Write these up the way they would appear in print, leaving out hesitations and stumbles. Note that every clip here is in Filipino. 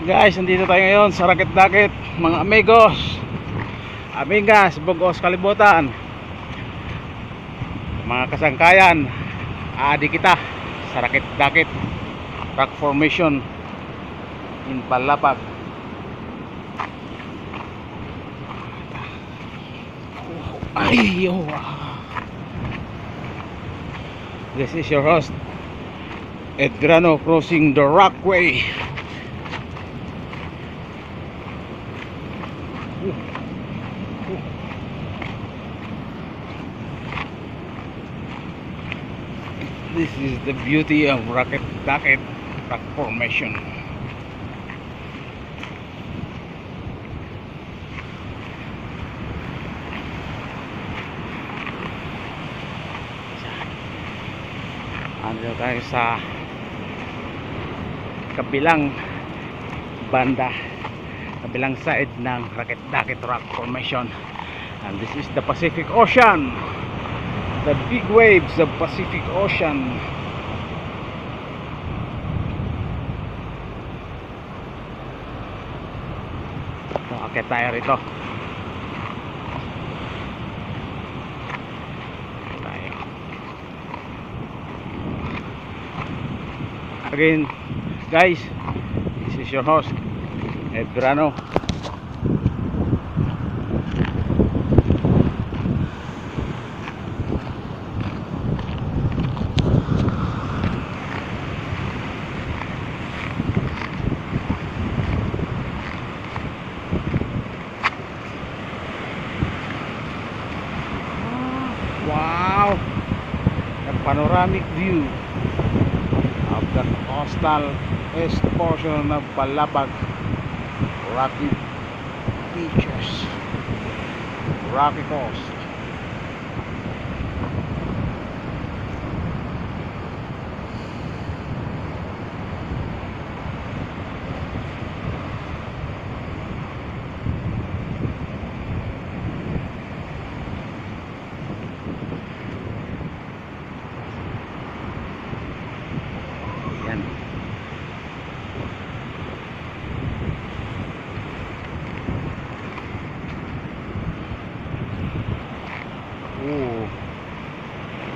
Guys, nandito tayo ngayon sa Rakit-Dakit, mga amigos, amigas, bugos, kalibutan, mga kasangkayan. Aadi kita sa Rakit-Dakit rock formation in Palapag. Ay, yo. This is your host Edgrano, crossing the Rockway. This is the beauty of Rakit-Dakit rock formation. Andito tayo sa kabilang banda, kabilang side ng Rakit-Dakit rock formation, and this is the Pacific Ocean, the big waves of Pacific Ocean. Akit tayo rito. Again, guys, this is your host Edgrano. Wow, the panoramic view of the coastal east portion of Palapag, rocky beaches, rocky coast. Yan.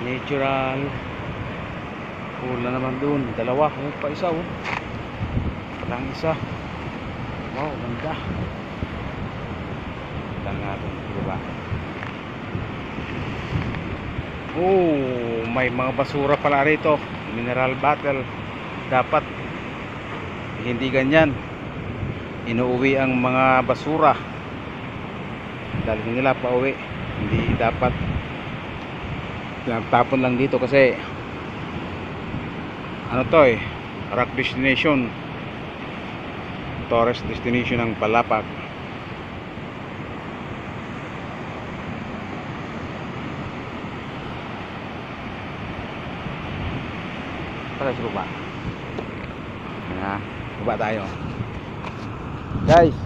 Natural pool na naman dun. Dalawa, pa isa oh. Walang isa. Wow, ganda. Tignan natin, diba? May mga basura pala rito. Mineral bottle. Dapat hindi ganyan. Inuuwi ang mga basura. Dalhin nila pa uwi. Hindi dapat tapon lang dito kasi ano to rock destination, tourist destination ng Palapag. Tara sa baba. Baba tayo, guys.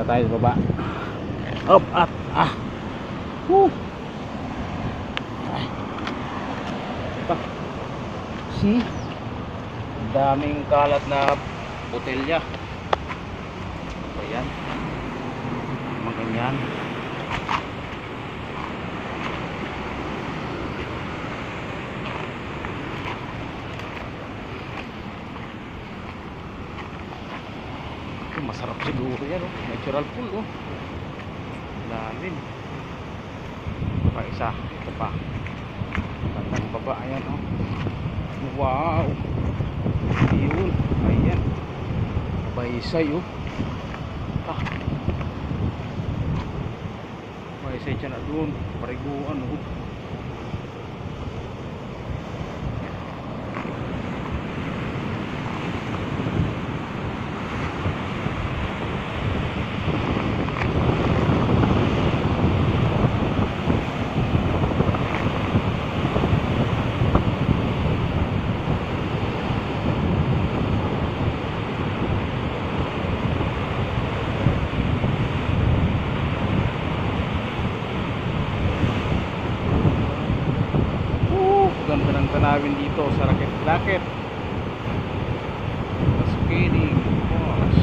Tayo sa baba. Up at see, daming kalat na botelya. Ayan, mga ganyan. Masarap siguro yan oh. Natural pool oh. Lalim. Pa isa. Ito pa. Gandang baba. Ayan oh. Wow. Yun. Ayan. Baysay oh. Baysay dyan na doon. Pariguan oh. punta namin dito sa Rakit-Dakit Cascading Falls.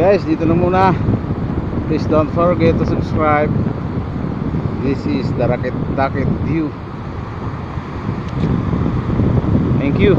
Guys, dito na muna. Please don't forget to subscribe. This is the Rakit-Dakit view. Thank you.